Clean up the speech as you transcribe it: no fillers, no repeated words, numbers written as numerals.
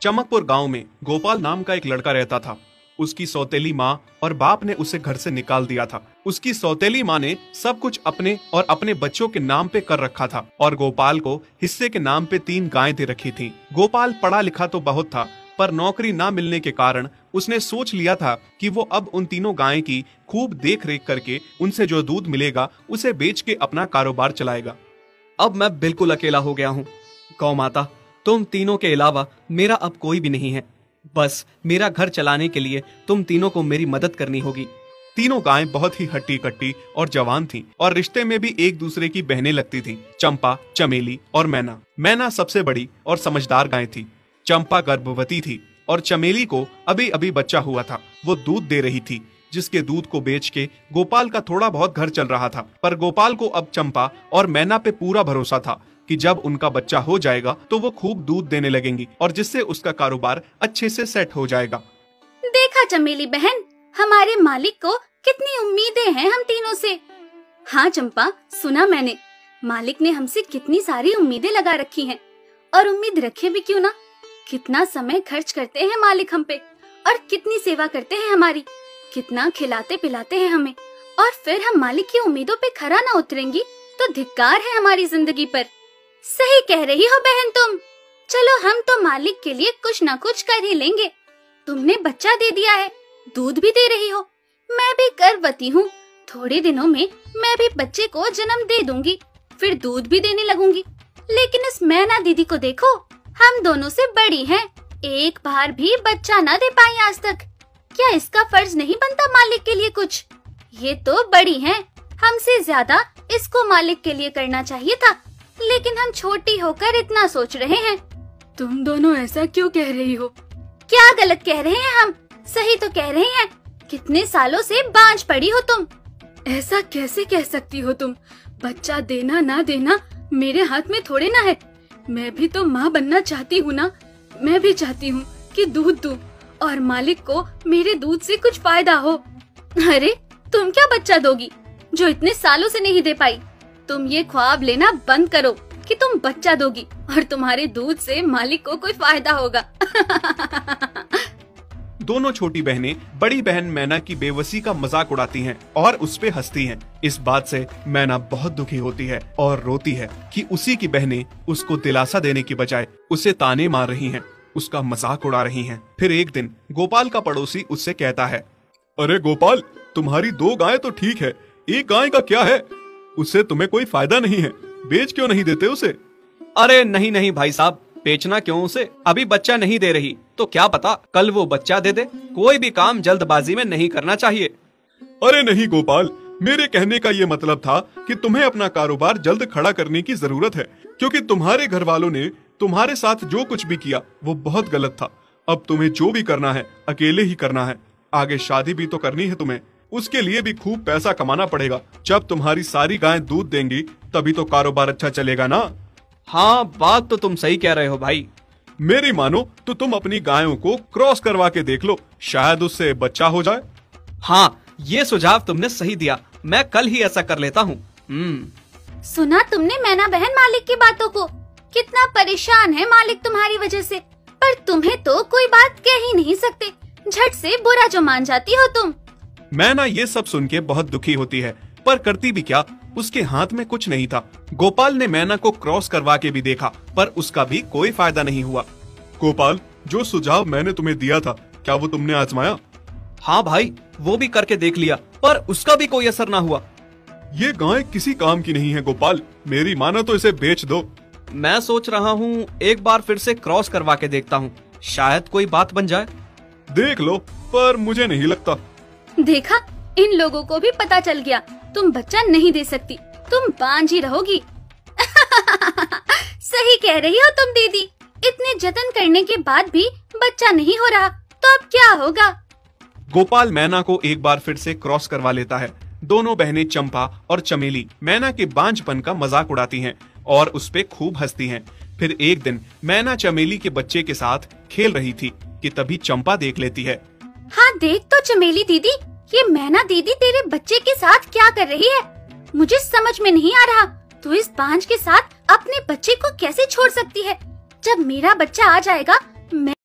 चमकपुर गांव में गोपाल नाम का एक लड़का रहता था। उसकी सौतेली माँ और बाप ने उसे घर से निकाल दिया था। उसकी सौतेली माँ ने सब कुछ अपने और अपने बच्चों के नाम पे कर रखा था और गोपाल को हिस्से के नाम पे 3 गायें दे रखी थी। गोपाल पढ़ा लिखा तो बहुत था, पर नौकरी ना मिलने के कारण उसने सोच लिया था कि वो अब उन तीनों गायें की खूब देख रेख करके उनसे जो दूध मिलेगा उसे बेच के अपना कारोबार चलाएगा। अब मैं बिल्कुल अकेला हो गया हूँ। गौ माता, तुम तीनों के अलावा मेरा अब कोई भी नहीं है। बस मेरा घर चलाने के लिए तुम तीनों को मेरी मदद करनी होगी। तीनों गायें बहुत ही हट्टी कट्टी और जवान थीं और रिश्ते में भी एक दूसरे की बहनें लगती थीं। चंपा, चमेली और मैना। मैना सबसे बड़ी और समझदार गाय थी। चंपा गर्भवती थी और चमेली को अभी अभी बच्चा हुआ था। वो दूध दे रही थी, जिसके दूध को बेच के गोपाल का थोड़ा बहुत घर चल रहा था। पर गोपाल को अब चंपा और मैना पे पूरा भरोसा था कि जब उनका बच्चा हो जाएगा तो वो खूब दूध देने लगेंगी और जिससे उसका कारोबार अच्छे से सेट हो जाएगा। देखा चमेली बहन, हमारे मालिक को कितनी उम्मीदें हैं हम तीनों से। हाँ चंपा, सुना मैंने, मालिक ने हमसे कितनी सारी उम्मीदें लगा रखी हैं। और उम्मीद रखे भी क्यों ना, कितना समय खर्च करते हैं मालिक हम पे और कितनी सेवा करते हैं हमारी, कितना खिलाते पिलाते हैं हमें। और फिर हम मालिक की उम्मीदों पे खरा ना उतरेंगी तो धिक्कार है हमारी जिंदगी पर। सही कह रही हो बहन तुम। चलो हम तो मालिक के लिए कुछ ना कुछ कर ही लेंगे। तुमने बच्चा दे दिया है, दूध भी दे रही हो, मैं भी गर्भवती हूँ। थोड़े दिनों में मैं भी बच्चे को जन्म दे दूंगी, फिर दूध भी देने लगूंगी। लेकिन इस मैना दीदी को देखो, हम दोनों से बड़ी हैं, एक बार भी बच्चा ना दे पाई आज तक। क्या इसका फर्ज नहीं बनता मालिक के लिए कुछ? ये तो बड़ी हैं, हमसे ज्यादा इसको मालिक के लिए करना चाहिए था, लेकिन हम छोटी होकर इतना सोच रहे हैं। तुम दोनों ऐसा क्यों कह रही हो? क्या गलत कह रहे हैं हम? सही तो कह रहे हैं। कितने सालों से बांझ पड़ी हो तुम। ऐसा कैसे कह सकती हो तुम? बच्चा देना ना देना मेरे हाथ में थोड़े ना है। मैं भी तो माँ बनना चाहती हूँ ना। मैं भी चाहती हूँ कि दूध दूँ और मालिक को मेरे दूध से कुछ फायदा हो। अरे तुम क्या बच्चा दोगी जो इतने सालों से नहीं दे पाई? तुम ये ख्वाब लेना बंद करो कि तुम बच्चा दोगी और तुम्हारे दूध से मालिक को कोई फायदा होगा। दोनों छोटी बहनें बड़ी बहन मैना की बेबसी का मजाक उड़ाती हैं और उस पे हंसती हैं। इस बात से मैना बहुत दुखी होती है और रोती है कि उसी की बहनें उसको दिलासा देने की बजाय उसे ताने मार रही हैं, उसका मजाक उड़ा रही हैं। फिर एक दिन गोपाल का पड़ोसी उससे कहता है, अरे गोपाल, तुम्हारी 2 गायें तो ठीक है, एक गाय का क्या है? उससे तुम्हें कोई फायदा नहीं है, बेच क्यों नहीं देते उसे? अरे नहीं नहीं भाई साहब, बेचना क्यों उसे? अभी बच्चा नहीं दे रही तो क्या पता कल वो बच्चा दे दे। कोई भी काम जल्दबाजी में नहीं करना चाहिए। अरे नहीं गोपाल, मेरे कहने का ये मतलब था कि तुम्हें अपना कारोबार जल्द खड़ा करने की जरूरत है, क्योंकि तुम्हारे घर वालों ने तुम्हारे साथ जो कुछ भी किया वो बहुत गलत था। अब तुम्हें जो भी करना है अकेले ही करना है। आगे शादी भी तो करनी है तुम्हें, उसके लिए भी खूब पैसा कमाना पड़ेगा। जब तुम्हारी सारी गायें दूध देंगी तभी तो कारोबार अच्छा चलेगा ना। हाँ, बात तो तुम सही कह रहे हो भाई। मेरी मानो तो तुम अपनी गायों को क्रॉस करवा के देख लो, शायद उससे बच्चा हो जाए। हाँ, ये सुझाव तुमने सही दिया, मैं कल ही ऐसा कर लेता हूँ। सुना तुमने मैना बहन मालिक की बातों को? कितना परेशान है मालिक तुम्हारी वजह से, पर तुम्हें तो कोई बात कह ही नहीं सकते। झट से बुरा जो मान जाती हो तुम। मैना ये सब सुन के बहुत दुखी होती है, पर करती भी क्या, उसके हाथ में कुछ नहीं था। गोपाल ने मैना को क्रॉस करवा के भी देखा, पर उसका भी कोई फायदा नहीं हुआ। गोपाल, जो सुझाव मैंने तुम्हें दिया था, क्या वो तुमने आजमाया? हाँ भाई, वो भी करके देख लिया, पर उसका भी कोई असर ना हुआ। ये गाय किसी काम की नहीं है गोपाल, मेरी मानो तो इसे बेच दो। मैं सोच रहा हूँ एक बार फिर से क्रॉस करवा के देखता हूँ, शायद कोई बात बन जाए। देख लो, पर मुझे नहीं लगता। देखा, इन लोगों को भी पता चल गया, तुम बच्चा नहीं दे सकती, तुम बांझ ही रहोगी। सही कह रही हो तुम दीदी, इतने जतन करने के बाद भी बच्चा नहीं हो रहा तो अब क्या होगा? गोपाल मैना को एक बार फिर से क्रॉस करवा लेता है। दोनों बहनें चंपा और चमेली मैना के बांझपन का मजाक उड़ाती हैं और उस पे खूब हंसती हैं। फिर एक दिन मैना चमेली के बच्चे के साथ खेल रही थी कि तभी चंपा देख लेती है। हाँ देख तो चमेली दीदी, ये मैना दीदी तेरे बच्चे के साथ क्या कर रही है? मुझे समझ में नहीं आ रहा, तू इस बांझ के साथ अपने बच्चे को कैसे छोड़ सकती है? जब मेरा बच्चा आ जाएगा मैं